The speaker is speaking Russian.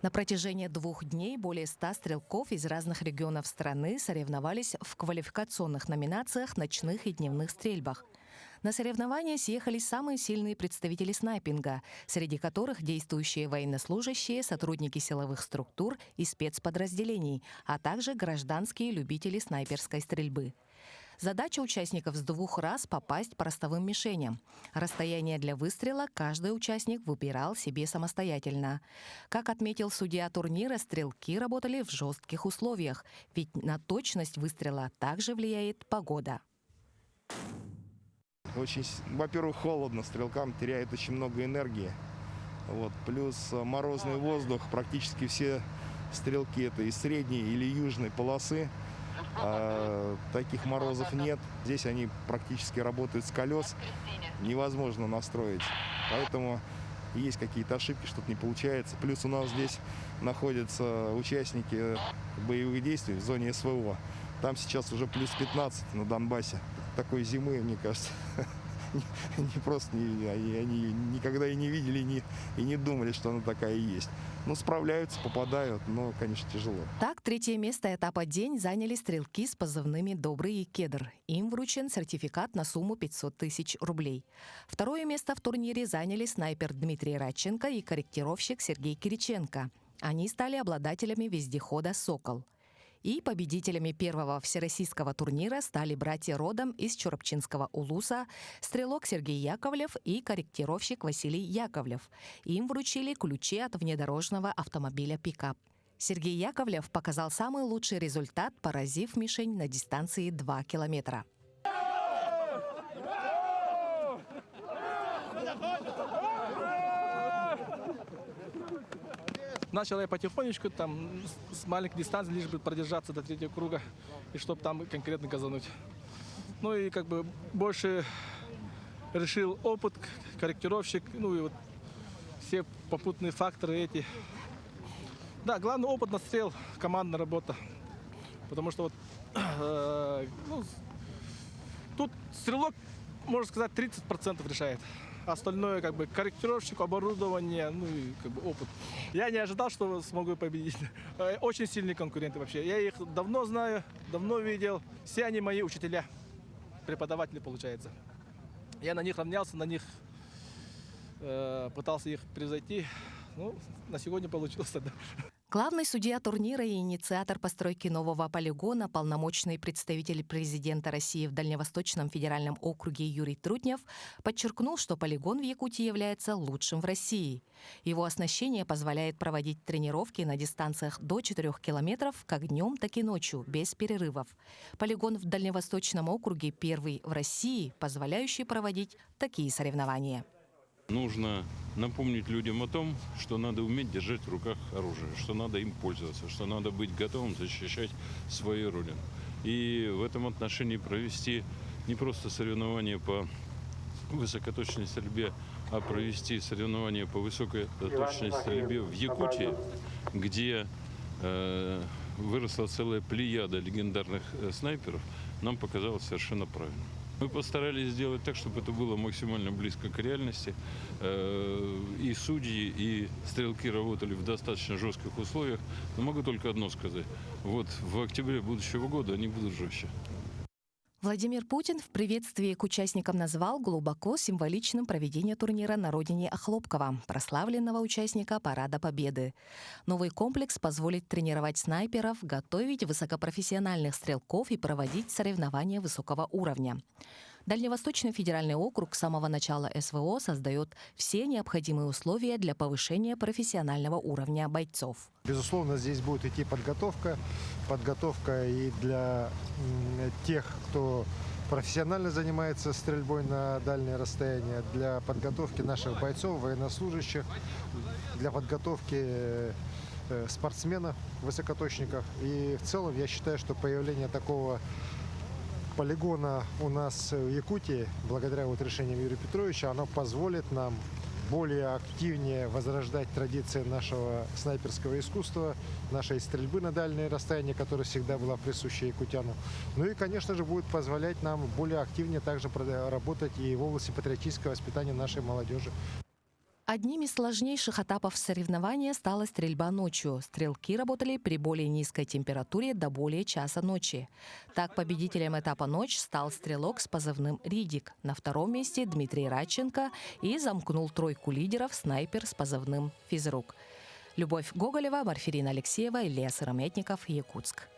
На протяжении 2 дней более 100 стрелков из разных регионов страны соревновались в квалификационных номинациях ночных и дневных стрельбах. На соревнования съехались самые сильные представители снайпинга, среди которых действующие военнослужащие, сотрудники силовых структур и спецподразделений, а также гражданские любители снайперской стрельбы. Задача участников с 2 раз попасть по ростовым мишеням. Расстояние для выстрела каждый участник выбирал себе самостоятельно. Как отметил судья турнира, стрелки работали в жестких условиях, ведь на точность выстрела также влияет погода. Очень, во-первых, холодно, стрелкам теряет очень много энергии. Плюс морозный воздух, практически все стрелки это из средней или южной полосы. Таких морозов нет. Здесь они практически работают с колес. Невозможно настроить. Поэтому есть какие-то ошибки, что-то не получается. Плюс у нас здесь находятся участники боевых действий в зоне СВО. Там сейчас уже плюс 15 на Донбассе. Такой зимы, мне кажется, они никогда и не видели, и не думали, что она такая и есть. Справляются, попадают, но, конечно, тяжело. Так, 3-е место этапа «День» заняли стрелки с позывными «Добрый» и «Кедр». Им вручен сертификат на сумму 500 тысяч рублей. 2-е место в турнире заняли снайпер Дмитрий Радченко и корректировщик Сергей Кириченко. Они стали обладателями вездехода «Сокол». И победителями первого всероссийского турнира стали братья родом из Чурапчинского улуса, стрелок Сергей Яковлев и корректировщик Василий Яковлев. Им вручили ключи от внедорожного автомобиля «Пикап». Сергей Яковлев показал самый лучший результат, поразив мишень на дистанции 2 километра. Начал я потихонечку, с маленькой дистанции, лишь бы продержаться до 3-го круга, и чтобы там конкретно газануть. И больше решил опыт, корректировщик, и все попутные факторы эти. Да, главный опыт настрел, командная работа. Потому что тут стрелок, можно сказать, 30% решает. Остальное корректировщик, оборудование, и опыт. Я не ожидал, что смогу победить. Очень сильные конкуренты вообще. Я их давно знаю, давно видел. Все они мои учителя, преподаватели, получается. Я на них равнялся, на них пытался их превзойти. На сегодня получилось. Да. Главный судья турнира и инициатор постройки нового полигона, полномочный представитель президента России в Дальневосточном федеральном округе Юрий Трутнев подчеркнул, что полигон в Якутии является лучшим в России. Его оснащение позволяет проводить тренировки на дистанциях до 4 километров как днем, так и ночью, без перерывов. Полигон в Дальневосточном округе первый в России, позволяющий проводить такие соревнования. Нужно напомнить людям о том, что надо уметь держать в руках оружие, что надо им пользоваться, что надо быть готовым защищать свою родину. И в этом отношении провести не просто соревнования по высокоточной стрельбе, а провести соревнования по высокой точной стрельбе в Якутии, где выросла целая плеяда легендарных снайперов, нам показалось совершенно правильно. Мы постарались сделать так, чтобы это было максимально близко к реальности. И судьи, и стрелки работали в достаточно жестких условиях. Но могу только одно сказать. В октябре будущего года они будут жестче. Владимир Путин в приветствии к участникам назвал глубоко символичным проведение турнира на родине Охлопкова, прославленного участника Парада Победы. Новый комплекс позволит тренировать снайперов, готовить высокопрофессиональных стрелков и проводить соревнования высокого уровня. Дальневосточный федеральный округ с самого начала СВО создает все необходимые условия для повышения профессионального уровня бойцов. Безусловно, здесь будет идти подготовка и для тех, кто профессионально занимается стрельбой на дальние расстояния, для подготовки наших бойцов, военнослужащих, для подготовки спортсменов, высокоточников. И в целом я считаю, что появление такого полигона у нас в Якутии, благодаря решениям Юрия Петровича, оно позволит нам более активнее возрождать традиции нашего снайперского искусства, нашей стрельбы на дальние расстояния, которая всегда была присуща якутяну. И, конечно же, будет позволять нам более активнее также работать и в области патриотического воспитания нашей молодежи. Одним из сложнейших этапов соревнования стала стрельба ночью. Стрелки работали при более низкой температуре до более часа ночи. Так, победителем этапа «Ночь» стал стрелок с позывным «Ридик». На втором месте Дмитрий Радченко и замкнул тройку лидеров снайпер с позывным «Физрук». Любовь Гоголева, Марфирина Алексеева, Илья Сыромятников, Якутск.